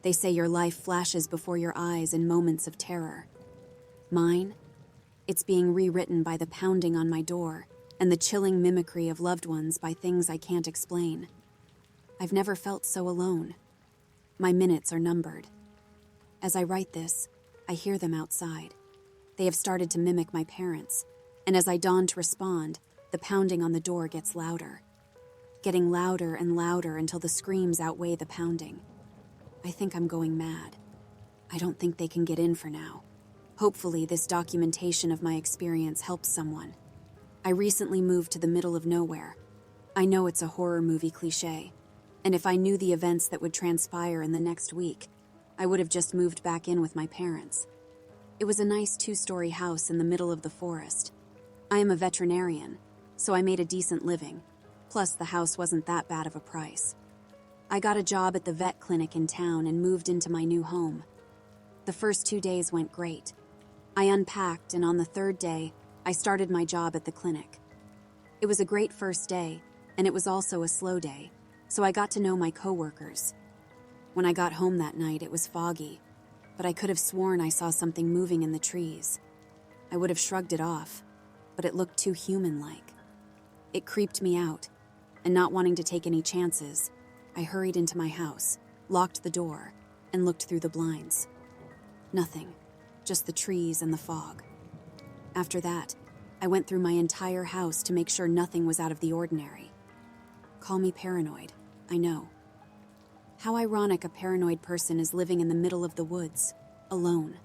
They say your life flashes before your eyes in moments of terror. Mine? It's being rewritten by the pounding on my door and the chilling mimicry of loved ones by things I can't explain. I've never felt so alone. My minutes are numbered. As I write this, I hear them outside. They have started to mimic my parents, and as I dawn to respond, the pounding on the door gets louder. Getting louder and louder until the screams outweigh the pounding. I think I'm going mad. I don't think they can get in for now. Hopefully, this documentation of my experience helps someone. I recently moved to the middle of nowhere. I know it's a horror movie cliché, and if I knew the events that would transpire in the next week, I would have just moved back in with my parents. It was a nice 2-story house in the middle of the forest. I am a veterinarian, so I made a decent living. Plus, the house wasn't that bad of a price. I got a job at the vet clinic in town and moved into my new home. The first 2 days went great. I unpacked, and on the 3rd day, I started my job at the clinic. It was a great first day, and it was also a slow day, so I got to know my coworkers. When I got home that night, it was foggy, but I could have sworn I saw something moving in the trees. I would have shrugged it off, but it looked too human-like. It creeped me out, and not wanting to take any chances, I hurried into my house, locked the door, and looked through the blinds. Nothing, just the trees and the fog. After that, I went through my entire house to make sure nothing was out of the ordinary. Call me paranoid, I know. How ironic a paranoid person is living in the middle of the woods, alone.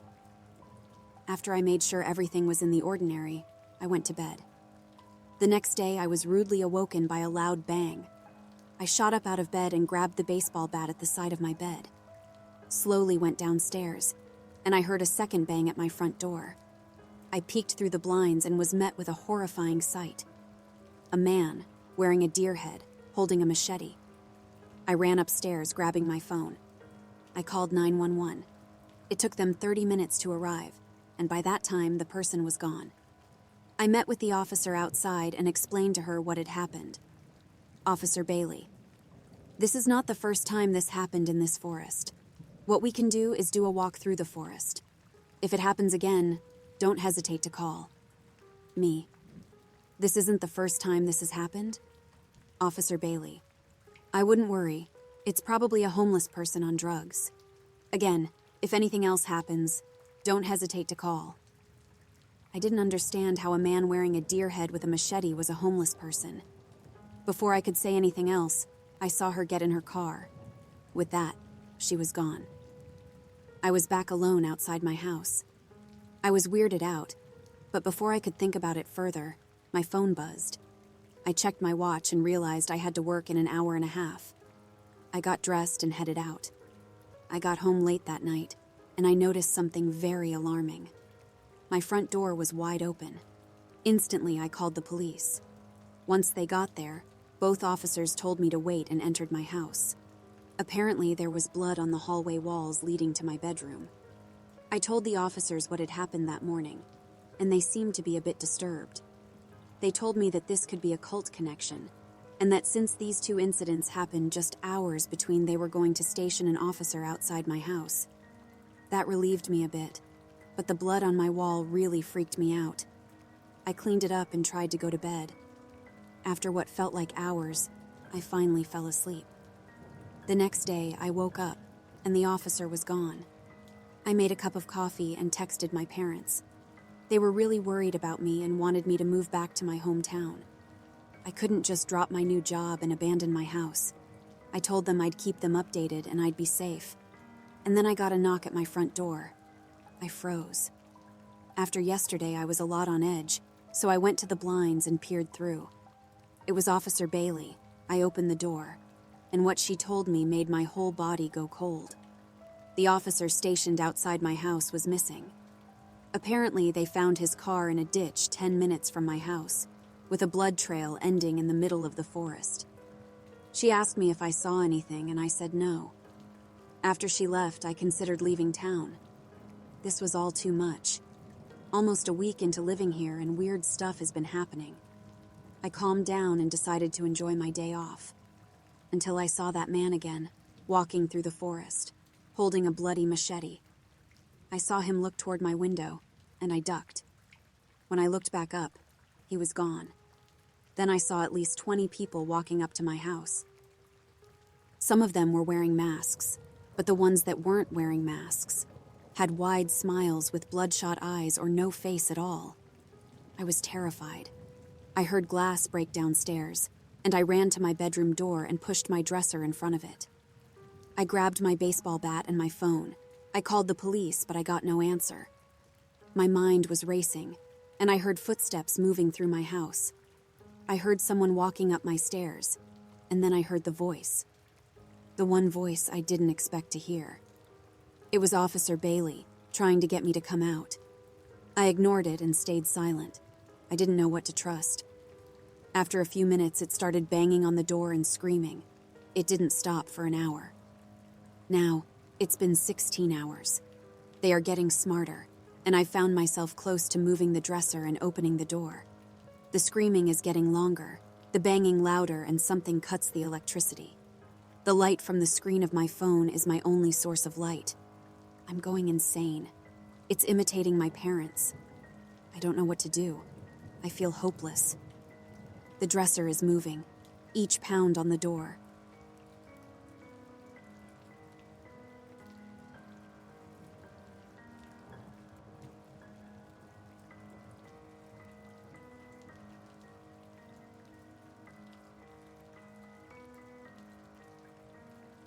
After I made sure everything was in the ordinary, I went to bed. The next day, I was rudely awoken by a loud bang. I shot up out of bed and grabbed the baseball bat at the side of my bed. Slowly went downstairs, and I heard a second bang at my front door. I peeked through the blinds and was met with a horrifying sight. A man, wearing a deer head, holding a machete. I ran upstairs, grabbing my phone. I called 911. It took them 30 minutes to arrive, and by that time, the person was gone. I met with the officer outside and explained to her what had happened. Officer Bailey. This is not the first time this happened in this forest. What we can do is do a walk through the forest. If it happens again, don't hesitate to call. Me. This isn't the first time this has happened? Officer Bailey. I wouldn't worry. It's probably a homeless person on drugs. Again, if anything else happens, don't hesitate to call. I didn't understand how a man wearing a deer head with a machete was a homeless person. Before I could say anything else, I saw her get in her car. With that, she was gone. I was back alone outside my house. I was weirded out, but before I could think about it further, my phone buzzed. I checked my watch and realized I had to work in an hour and a half. I got dressed and headed out. I got home late that night, and I noticed something very alarming. My front door was wide open. Instantly, I called the police. Once they got there, both officers told me to wait and entered my house. Apparently, there was blood on the hallway walls leading to my bedroom. I told the officers what had happened that morning, and they seemed to be a bit disturbed. They told me that this could be a cult connection, and that since these 2 incidents happened just hours between they were going to station an officer outside my house. That relieved me a bit, but the blood on my wall really freaked me out. I cleaned it up and tried to go to bed. After what felt like hours, I finally fell asleep. The next day, I woke up, and the officer was gone. I made a cup of coffee and texted my parents. They were really worried about me and wanted me to move back to my hometown. I couldn't just drop my new job and abandon my house. I told them I'd keep them updated and I'd be safe. And then I got a knock at my front door. I froze. After yesterday, I was a lot on edge, so I went to the blinds and peered through. It was Officer Bailey. I opened the door, and what she told me made my whole body go cold. The officer stationed outside my house was missing. Apparently, they found his car in a ditch 10 minutes from my house, with a blood trail ending in the middle of the forest. She asked me if I saw anything, and I said no. After she left, I considered leaving town. This was all too much. Almost a week into living here, and weird stuff has been happening. I calmed down and decided to enjoy my day off, until I saw that man again, walking through the forest. holding a bloody machete. I saw him look toward my window, and I ducked. When I looked back up, he was gone. Then I saw at least 20 people walking up to my house. Some of them were wearing masks, but the ones that weren't wearing masks had wide smiles with bloodshot eyes or no face at all. I was terrified. I heard glass break downstairs, and I ran to my bedroom door and pushed my dresser in front of it. I grabbed my baseball bat and my phone. I called the police, but I got no answer. My mind was racing, and I heard footsteps moving through my house. I heard someone walking up my stairs, and then I heard the voice. The one voice I didn't expect to hear. It was Officer Bailey, trying to get me to come out. I ignored it and stayed silent. I didn't know what to trust. After a few minutes, it started banging on the door and screaming. It didn't stop for an hour. Now, it's been 16 hours. They are getting smarter, and I found myself close to moving the dresser and opening the door. The screaming is getting longer, the banging louder, and something cuts the electricity. The light from the screen of my phone is my only source of light. I'm going insane. It's imitating my parents. I don't know what to do. I feel hopeless. The dresser is moving, each pound on the door.